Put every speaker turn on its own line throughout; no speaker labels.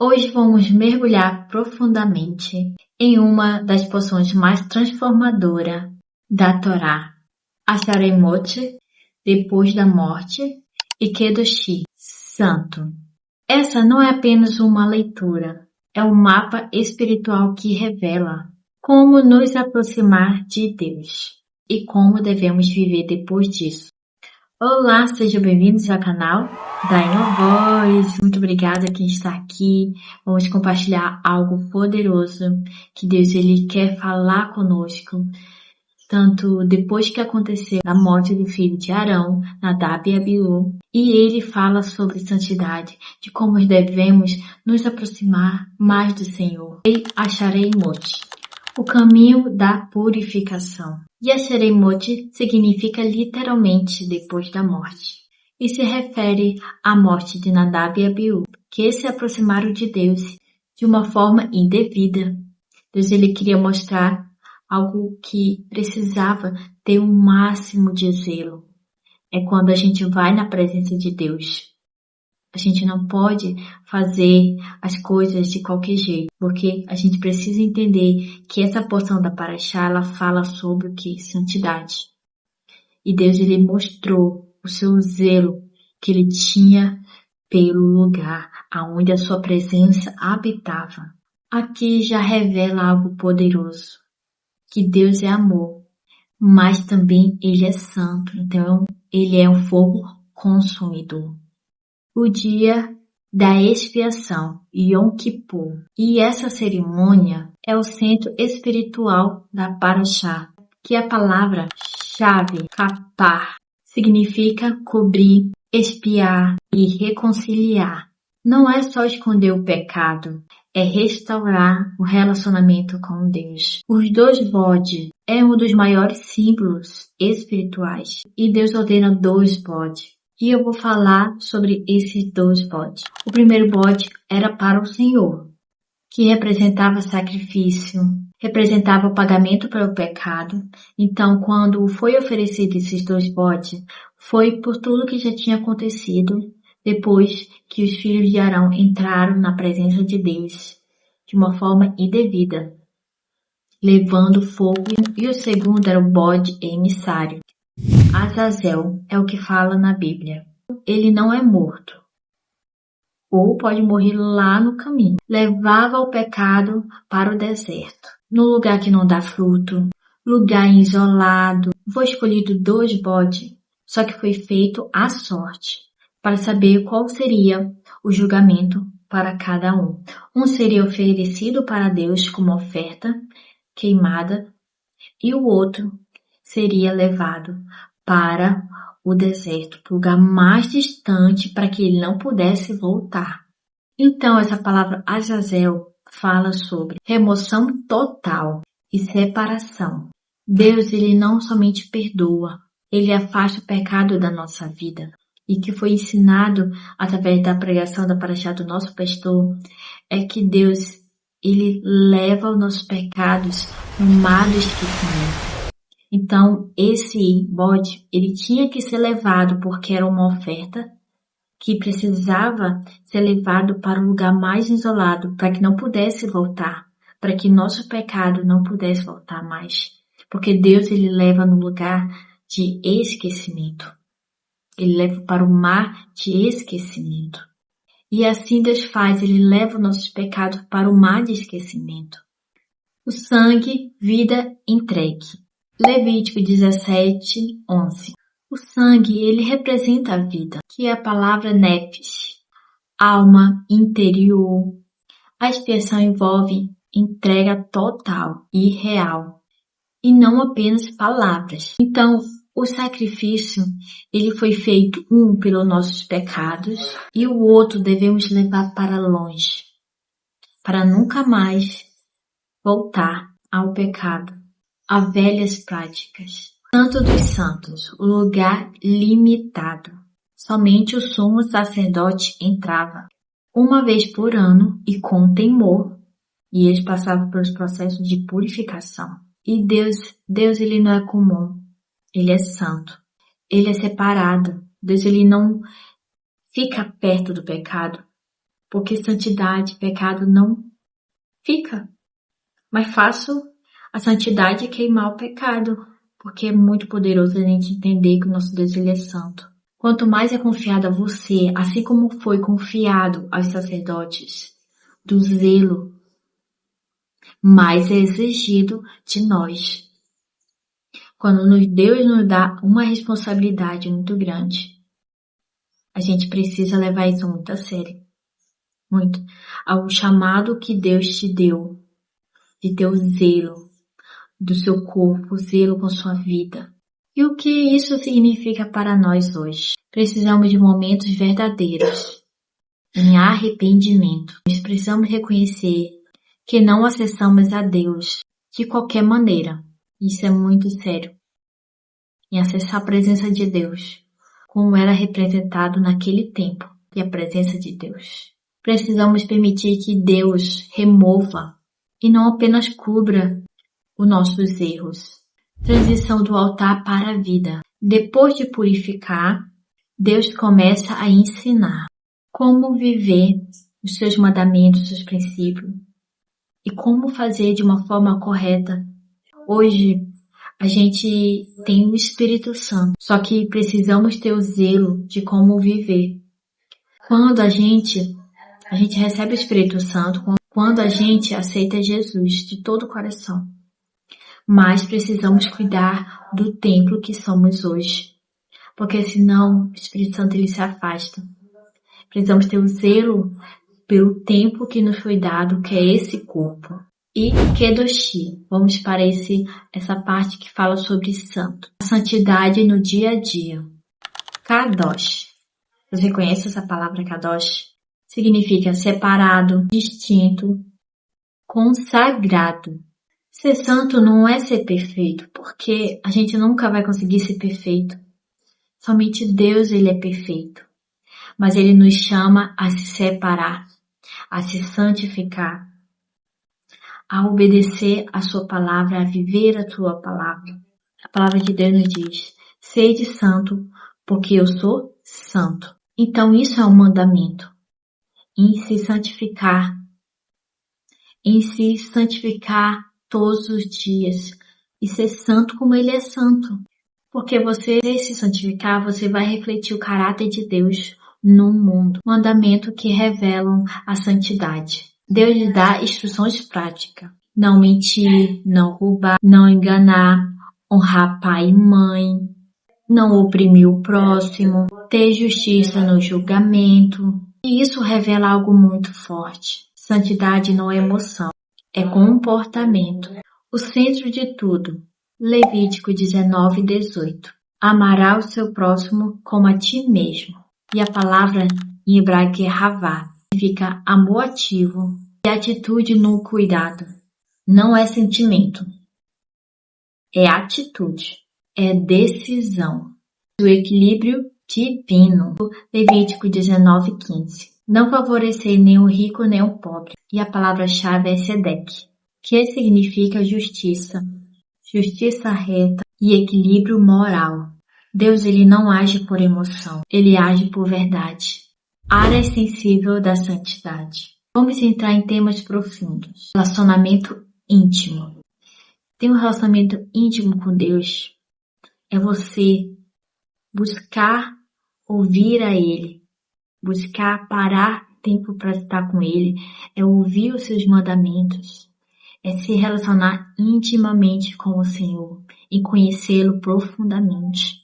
Hoje vamos mergulhar profundamente em uma das porções mais transformadoras da Torá, Acharemot, depois da morte, e Kedoshi, santo. Essa não é apenas uma leitura, é um mapa espiritual que revela como nos aproximar de Deus e como devemos viver depois disso. Olá, sejam bem-vindos ao canal Daima Voz. Muito obrigada a quem está aqui. Vamos compartilhar algo poderoso que Deus ele quer falar conosco. Tanto depois que aconteceu a morte do filho de Arão, Nadab e Abiú, e ele fala sobre santidade, de como devemos nos aproximar mais do Senhor. E Acharemot, o caminho da purificação. E Acharemot significa literalmente depois da morte. E se refere à morte de Nadab e Abiú, que se aproximaram de Deus de uma forma indevida. Deus ele queria mostrar algo que precisava ter um máximo de zelo. É quando a gente vai na presença de Deus. A gente não pode fazer as coisas de qualquer jeito, porque a gente precisa entender que essa porção da Paraxá, ela fala sobre o que? Santidade. E Deus, ele mostrou o seu zelo que ele tinha pelo lugar aonde a sua presença habitava. Aqui já revela algo poderoso, que Deus é amor, mas também ele é santo, então ele é um fogo consumidor. O dia da expiação, Yom Kippur. E essa cerimônia é o centro espiritual da Paraxá, que a palavra-chave, kapar, significa cobrir, expiar e reconciliar. Não é só esconder o pecado, é restaurar o relacionamento com Deus. Os dois bodes é um dos maiores símbolos espirituais e Deus ordena 2 bodes. E eu vou falar sobre esses 2 bodes. O primeiro bode era para o Senhor, que representava sacrifício, representava o pagamento pelo pecado. Então, quando foi oferecido esses 2 bodes, foi por tudo que já tinha acontecido depois que os filhos de Arão entraram na presença de Deus de uma forma indevida, levando fogo. E o segundo era o bode emissário. Azazel é o que fala na Bíblia. Ele não é morto, ou pode morrer lá no caminho. Levava o pecado para o deserto, no lugar que não dá fruto, lugar isolado. Foi escolhido 2 bodes, só que foi feito à sorte, para saber qual seria o julgamento para cada um. Um seria oferecido para Deus como oferta queimada, e o outro seria levado para o deserto, para o lugar mais distante, para que ele não pudesse voltar. Então, essa palavra Azazel fala sobre remoção total e separação. Deus, ele não somente perdoa, ele afasta o pecado da nossa vida. E que foi ensinado através da pregação da Paraxá do nosso pastor, é que Deus, ele leva os nossos pecados no mar do esquecimento. Então, esse bode, ele tinha que ser levado porque era uma oferta que precisava ser levado para um lugar mais isolado, para que não pudesse voltar, para que nosso pecado não pudesse voltar mais. Porque Deus, ele leva no lugar de esquecimento. Ele leva para o mar de esquecimento. E assim Deus faz, ele leva os nossos pecados para o mar de esquecimento. O sangue, vida entregue. Levítico 17:11. O sangue, ele representa a vida, que é a palavra nefesh, alma, interior. A expiação envolve entrega total e real, e não apenas palavras. Então, o sacrifício, ele foi feito pelos nossos pecados e o outro devemos levar para longe, para nunca mais voltar ao pecado, a velhas práticas. Santo dos Santos, o lugar limitado. Somente o sumo sacerdote entrava uma vez por ano e com temor, e eles passavam pelos processos de purificação. E Deus ele não é comum, ele é santo, ele é separado. Deus ele não fica perto do pecado, porque santidade, pecado não fica. Mais fácil a santidade é queimar o pecado, porque é muito poderoso a gente entender que o nosso Deus ele é santo. Quanto mais é confiado a você, assim como foi confiado aos sacerdotes, do zelo, mais é exigido de nós. Quando Deus nos dá uma responsabilidade muito grande, a gente precisa levar isso muito a sério. Muito. Ao chamado que Deus te deu, de ter o zelo do seu corpo, zelo com sua vida. E o que isso significa para nós hoje? Precisamos de momentos verdadeiros, em arrependimento. Nós precisamos reconhecer que não acessamos a Deus de qualquer maneira. Isso é muito sério. Em acessar a presença de Deus, como era representado naquele tempo, e a presença de Deus. Precisamos permitir que Deus remova e não apenas cubra os nossos erros. Transição do altar para a vida. Depois de purificar, Deus começa a ensinar como viver os seus mandamentos, os seus princípios e como fazer de uma forma correta. Hoje, a gente tem o Espírito Santo, só que precisamos ter o zelo de como viver. Quando a gente recebe o Espírito Santo, quando a gente aceita Jesus de todo o coração. Mas precisamos cuidar do templo que somos hoje, porque senão o Espírito Santo ele se afasta. Precisamos ter o zelo pelo tempo que nos foi dado, que é esse corpo. E Kedoshi, vamos para essa parte que fala sobre santo. A santidade no dia a dia. Kadosh. Você conhece essa palavra Kadosh? Significa separado, distinto, consagrado. Ser santo não é ser perfeito, porque a gente nunca vai conseguir ser perfeito. Somente Deus ele é perfeito. Mas ele nos chama a se separar, a se santificar, a obedecer a sua palavra, a viver a sua palavra. A palavra de Deus nos diz, sede santo, porque eu sou santo. Então isso é um mandamento, em se santificar todos os dias e ser santo como ele é santo. Porque você se santificar, você vai refletir o caráter de Deus no mundo. Mandamento que revelam a santidade. Deus lhe dá instruções práticas. Não mentir, não roubar, não enganar, honrar pai e mãe, não oprimir o próximo, ter justiça no julgamento. E isso revela algo muito forte. Santidade não é emoção, é comportamento. O centro de tudo. Levítico 19:18. Amará o seu próximo como a ti mesmo. E a palavra em hebraico é havá. Significa amor ativo e atitude no cuidado. Não é sentimento. É atitude. É decisão. O equilíbrio divino. Levítico 19:15. Não favorecer nem o rico nem o pobre. E a palavra-chave é Sedeque, que significa justiça. Justiça reta e equilíbrio moral. Deus ele não age por emoção, ele age por verdade. Área sensível da santidade. Vamos entrar em temas profundos. Relacionamento íntimo. Ter um relacionamento íntimo com Deus é você buscar ouvir a Ele, buscar parar tempo para estar com Ele, é ouvir os seus mandamentos, é se relacionar intimamente com o Senhor e conhecê-lo profundamente.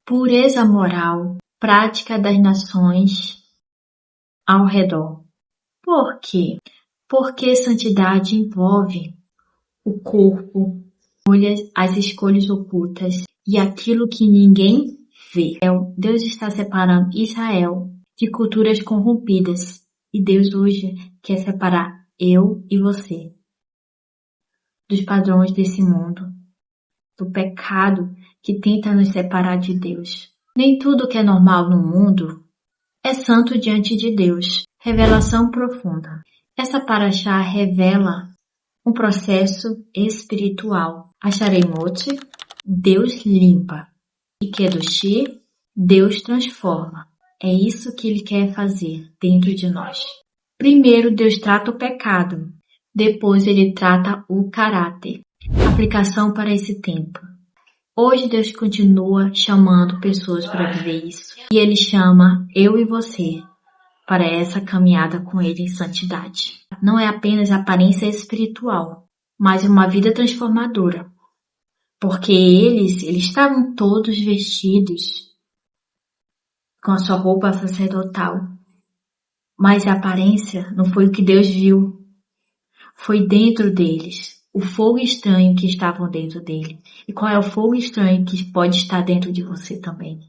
Pureza moral, prática das nações ao redor. Por quê? Porque santidade envolve o corpo, as escolhas ocultas e aquilo que ninguém vê. Deus está separando Israel de culturas corrompidas e Deus hoje quer separar eu e você dos padrões desse mundo, do pecado que tenta nos separar de Deus. Nem tudo que é normal no mundo é santo diante de Deus. Revelação profunda. Essa paraxá revela um processo espiritual. Acharemot, Deus limpa. E Kedoshi, Deus transforma. É isso que Ele quer fazer dentro de nós. Primeiro, Deus trata o pecado. Depois, Ele trata o caráter. Aplicação para esse tempo. Hoje, Deus continua chamando pessoas para viver isso. E Ele chama eu e você para essa caminhada com Ele em santidade. Não é apenas aparência espiritual, mas uma vida transformadora. Porque eles estavam todos vestidos com a sua roupa sacerdotal. Mas a aparência não foi o que Deus viu. Foi dentro deles. O fogo estranho que estava dentro dele. E qual é o fogo estranho que pode estar dentro de você também?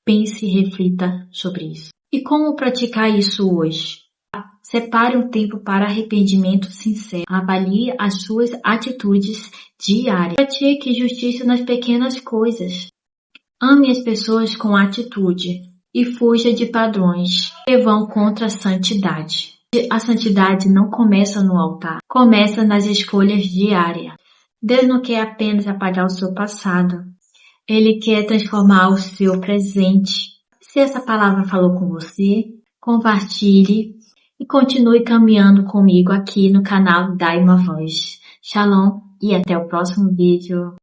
Pense e reflita sobre isso. E como praticar isso hoje? Separe um tempo para arrependimento sincero. Avalie as suas atitudes diárias. Pratique justiça nas pequenas coisas. Ame as pessoas com atitude e fuja de padrões que vão contra a santidade. A santidade não começa no altar, começa nas escolhas diárias. Deus não quer apenas apagar o seu passado. Ele quer transformar o seu presente. Se essa palavra falou com você, compartilhe e continue caminhando comigo aqui no canal Dai uma Voz. Shalom e até o próximo vídeo.